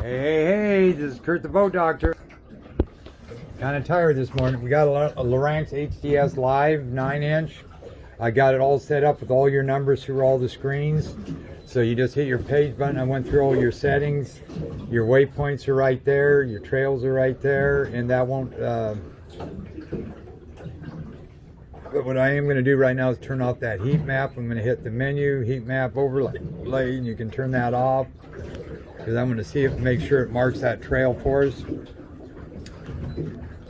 Hey, this is Kurt the Boat Doctor. Kind of tired this morning. We got a Lowrance HDS Live 9-inch. I got it all set up with all your numbers through all the screens. So you just hit your page button. I went through all your settings. Your waypoints are right there. Your trails are right there. And that won't... But what I am going to do right now is turn off that heat map. I'm going to hit the menu, heat map overlay, and you can turn that off. Because I'm going to see it, make sure it marks that trail for us.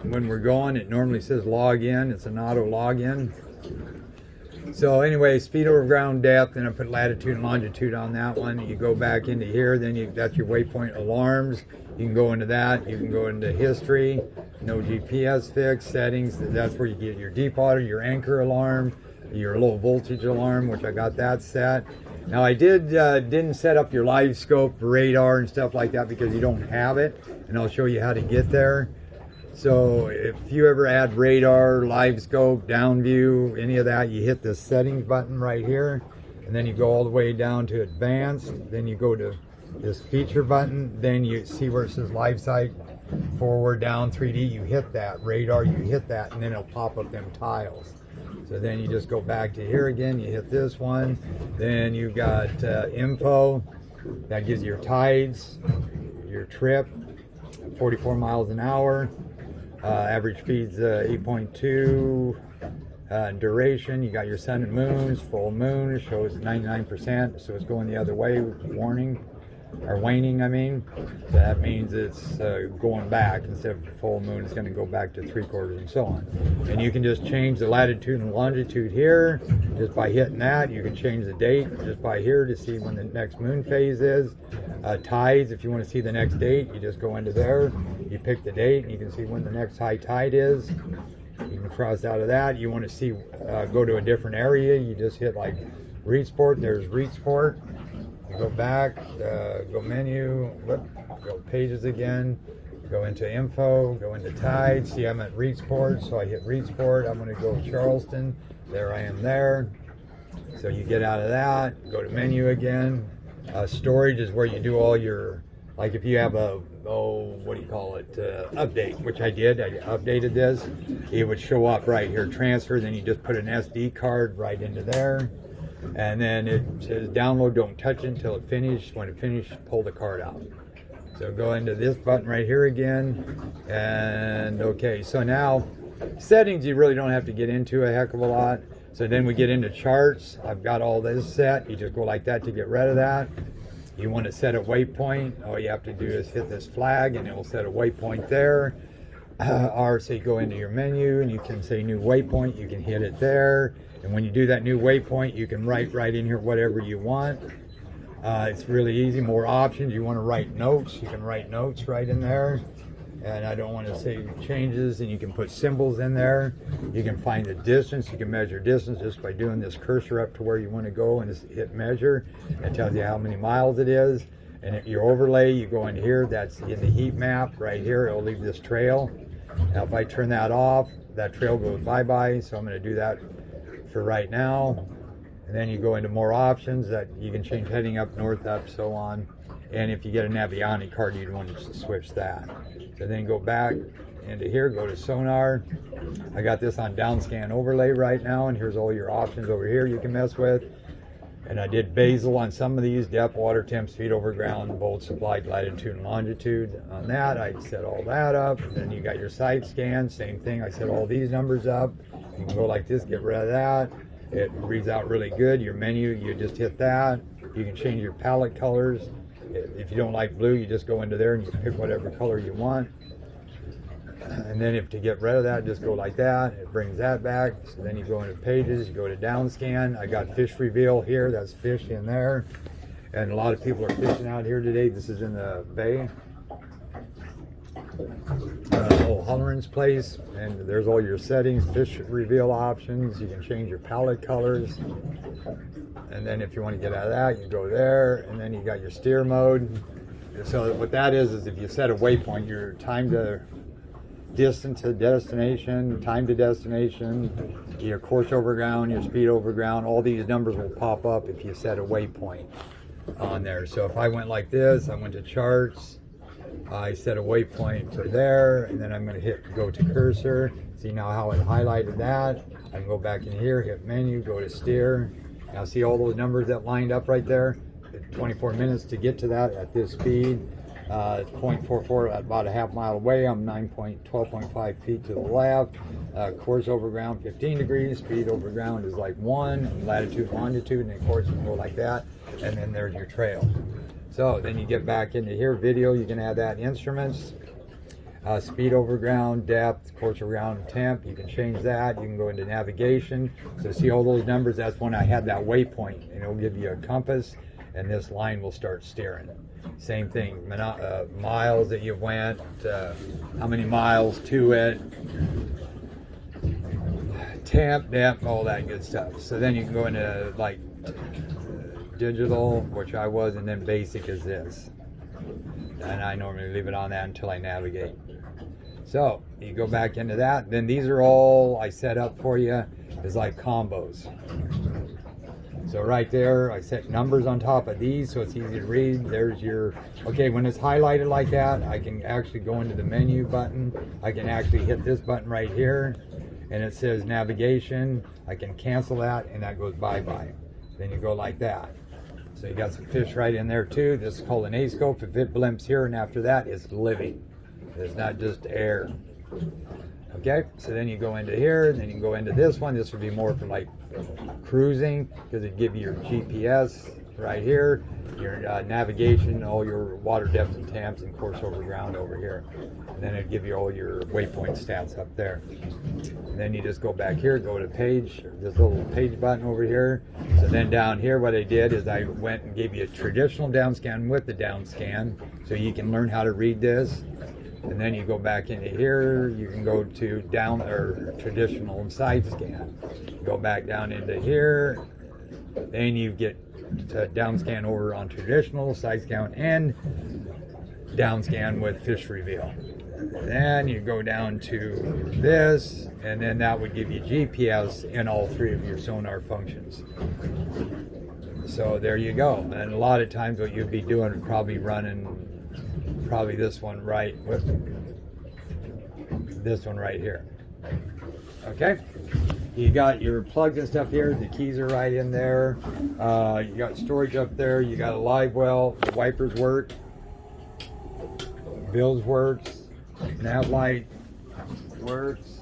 When we're going, it normally says log in. It's an auto login. So anyway, speed over ground depth, and I put latitude and longitude on that one. You go back into here, then that's your waypoint alarms. You can go into that. You can go into history, no GPS fix, settings. That's where you get your deep water, your anchor alarm, your low voltage alarm, which I got that set. Now I didn't set up your live scope, radar, and stuff like that because you don't have it, and I'll show you how to get there. So if you ever add radar, live scope, down view, any of that, you hit the settings button right here, and then you go all the way down to advanced. Then you go to this feature button. Then you see where it says live site, forward, down, 3D. You hit that radar, you hit that, and then it'll pop up them tiles. So then you just go back to here again, you hit this one, then you've got info, that gives you your tides, your trip, 44 miles an hour, average speed's 8.2, duration, you got your sun and moons, full moon, shows 99%, so it's going the other way, warning, or waning, I mean. So that means it's going back. Instead of full moon, it's going to go back to 3/4 and so on. And you can just change the latitude and longitude here just by hitting that. You can change the date just by here to see when the next moon phase is. Tides, if you want to see the next date, you just go into there, you pick the date, and you can see when the next high tide is. You can cross out of that. You want to see, go to a different area, you just hit like read sport. There's read sport. You go back, go menu, go pages again, go into info, go into tide. See, I'm at read sport, so I hit read sport. I'm going to go Charleston. There I am there. So you get out of that, go to menu again. Storage is where you do all your, like if you have a, what do you call it, update, which I did. I updated this. It would show up right here, transfer. Then you just put an SD card right into there. And then it says download, don't touch it until it finishes. When it finishes, pull the card out. So go into this button right here again. And okay, so now settings you really don't have to get into a heck of a lot. So then we get into charts. I've got all this set. You just go like that to get rid of that. You want to set a waypoint. All you have to do is hit this flag and it will set a waypoint there. Or say go into your menu and you can say new waypoint. You can hit it there. And when you do that new waypoint, you can write right in here whatever you want. It's really easy. More options. You want to write notes, you can write notes right in there. And I don't want to say changes, and you can put symbols in there. You can find the distance. You can measure distance just by doing this cursor up to where you want to go and just hit measure. It tells you how many miles it is. And if your overlay, you go in here, that's in the heat map right here. It'll leave this trail. Now if I turn that off, that trail goes bye-bye. So I'm going to do that for right now. And then you go into more options that you can change heading up, north, up, so on. And if you get a Navionic card, you'd want to switch that. So then go back into here, go to Sonar. I got this on downscan overlay right now, and here's all your options over here you can mess with. And I did basal on some of these, depth, water temp, speed over ground, volt supplied, latitude and longitude. On that, I set all that up. Then you got your site scan, same thing. I set all these numbers up. You can go like this, get rid of that. It reads out really good. Your menu, you just hit that. You can change your palette colors. If you don't like blue, you just go into there and you pick whatever color you want. And then if to get rid of that, just go like that. It brings that back. So then you go into pages, you go to downscan. I got fish reveal here. That's fish in there. And a lot of people are fishing out here today. This is in the bay. Old Holleran's place. And there's all your settings, fish reveal options. You can change your palette colors. And then if you want to get out of that, you go there. And then you got your steer mode. So what that is if you set a waypoint, your time to distance to destination, time to destination, your course over ground, your speed over ground, all these numbers will pop up if you set a waypoint on there. So if I went like this, I went to charts, I set a waypoint for there, and then I'm going to hit go to cursor. See now how it highlighted that. I can go back in here, hit menu, go to steer. Now see all those numbers that lined up right there? 24 minutes to get to that at this speed. It's 0.44, about a half mile away. I'm 12.5 feet to the left. Course over ground 15 degrees. Speed over ground is like 1. Latitude, longitude, and then course can go like that. And then there's your trail. So then you get back into here, video, you can add that in instruments. Speed over ground, depth, course over ground, temp, you can change that. You can go into navigation. So see all those numbers, that's when I had that waypoint. And it'll give you a compass, and this line will start steering. Same thing, miles that you went, how many miles to it, temp, depth, all that good stuff. So then you can go into like digital, which I was, and then basic is this. And I normally leave it on that until I navigate. So you go back into that. Then these are all I set up for you is like combos. So right there, I set numbers on top of these so it's easy to read. There's your, okay, when it's highlighted like that, I can actually go into the menu button. I can actually hit this button right here, and it says navigation. I can cancel that, and that goes bye-bye. Then you go like that. So you got some fish right in there too. This is called an A-scope. If it blimps here and after that, it's living. It's not just air. Okay, so then you go into here, and then you can go into this one. This would be more for like cruising, because it give you your GPS right here, your navigation, all your water depth and temps, and course over ground over here. And then it'd give you all your waypoint stats up there. And then you just go back here, go to page, this little page button over here. So then down here, what I did is I went and gave you a traditional down scan with the down scan, so you can learn how to read this. And then you go back into here, you can go to down or traditional and side scan. Go back down into here, then you get to down scan over on traditional, side scan, and down scan with fish reveal. Then you go down to this, and then that would give you GPS in all three of your sonar functions. So there you go. And a lot of times what you'd be doing is probably running this one right with this one right here. Okay, you got your plugs and stuff here. The keys are right in there. You got storage up there. You got a live well. The wipers work. Bills works. Nav light works.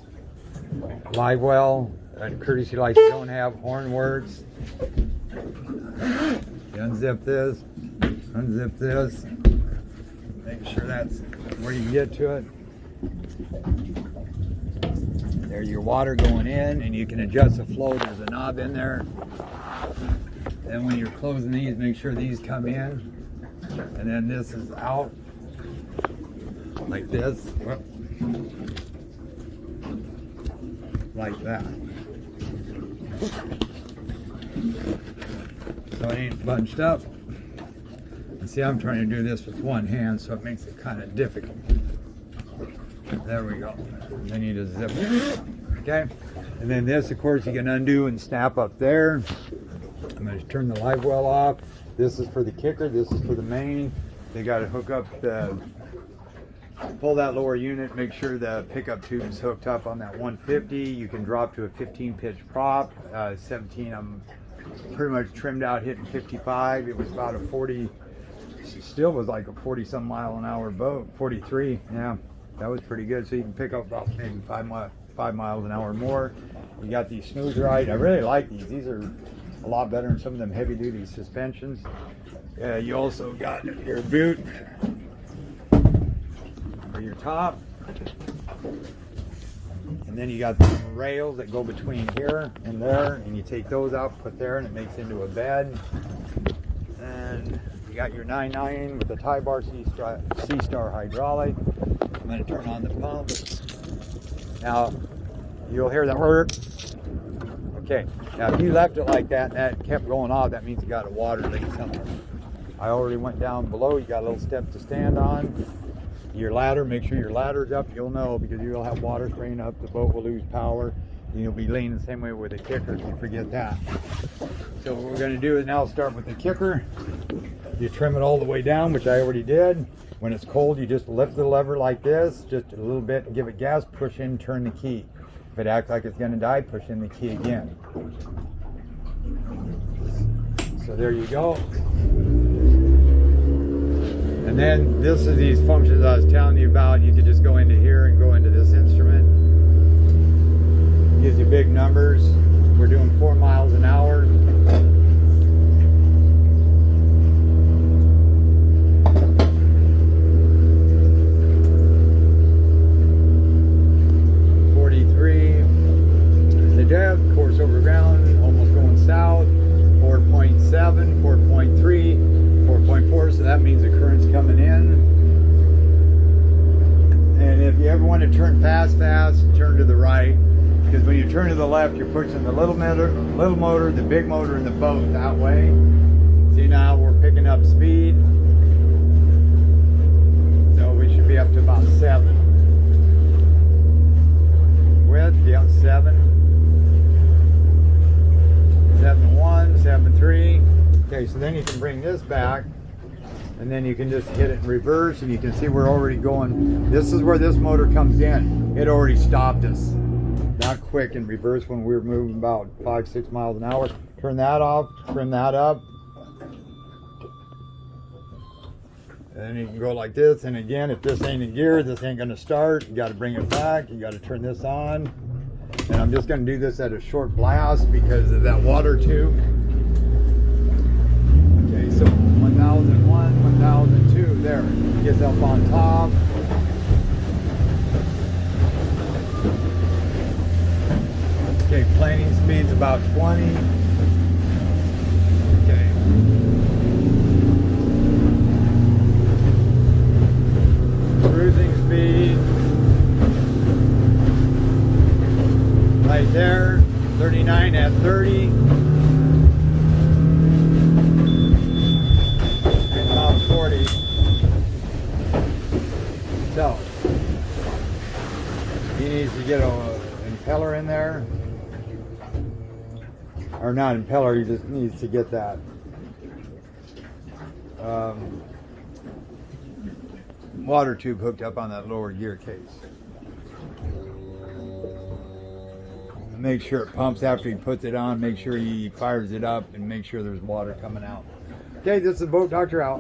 Live well. And courtesy lights you don't have. Horn works. You unzip this. Unzip this. Make sure that's where you can get to it. There's your water going in, and you can adjust the flow. There's a knob in there. Then when you're closing these, make sure these come in. And then this is out. Like this. Like that. So it ain't bunched up. See, I'm trying to do this with one hand, so it makes it kind of difficult. There we go. Then you just zip it. Okay? And then this, of course, you can undo and snap up there. I'm going to turn the live well off. This is for the kicker. This is for the main. They got to hook up the... Pull that lower unit. Make sure the pickup tube is hooked up on that 150. You can drop to a 15-pitch prop. 17, I'm pretty much trimmed out hitting 55. It was about a 40... Still was like a 40-some mile an hour boat. 43, yeah, that was pretty good. So you can pick up about maybe 5 miles an hour more. You got these smooth ride. I really like these. These are a lot better than some of them heavy-duty suspensions. You also got your boot for your top, and then you got the rails that go between here and there, and you take those out, put there, and it makes into a bed. And you got your 9.9 with the tie bar C-Star hydraulic. I'm going to turn on the pump. Now, you'll hear that work. Okay, now if you left it like that and that kept going off, that means you got a water leak somewhere. I already went down below. You got a little step to stand on. Your ladder, make sure your ladder's up. You'll know because you'll have water spraying up. The boat will lose power. And you'll be leaning the same way with the kicker if you forget that. So what we're going to do is now start with the kicker. You trim it all the way down, which I already did. When it's cold, you just lift the lever like this, just a little bit, and give it gas, push in, turn the key. If it acts like it's going to die, push in the key again. So there you go. And then this is these functions I was telling you about. You could just go into here and go into this instrument. Gives you big numbers. We're doing 4 miles an hour. Depth, course over ground, almost going south, 4.7, 4.3, 4.4, so that means the current's coming in. And if you ever want to turn fast, turn to the right, because when you turn to the left, you're pushing the little motor, the big motor, and the boat that way. See, now we're picking up speed, so we should be up to about 7. Width, yeah, 7. 7.1, 7.3. Okay, so then you can bring this back, and then you can just hit it in reverse, and you can see we're already going. This is where this motor comes in. It already stopped us that quick in reverse when we were moving about 5-6 miles an hour. Turn that off, trim that up, and then you can go like this. And again, if this ain't in gear, this ain't going to start. You got to bring it back. You got to turn this on. And I'm just going to do this at a short blast because of that water tube. Okay, so 1001, 1002, there. Gets up on top. Okay, planing speed's about 20. Okay. Cruising speed. Right there, 39 at 30. And about 40. So, he needs to get an impeller in there. Or not impeller, he just needs to get that water tube hooked up on that lower gear case. Make sure it pumps after he puts it on, make sure he fires it up, and make sure there's water coming out. Okay, this is the Boat Doctor out.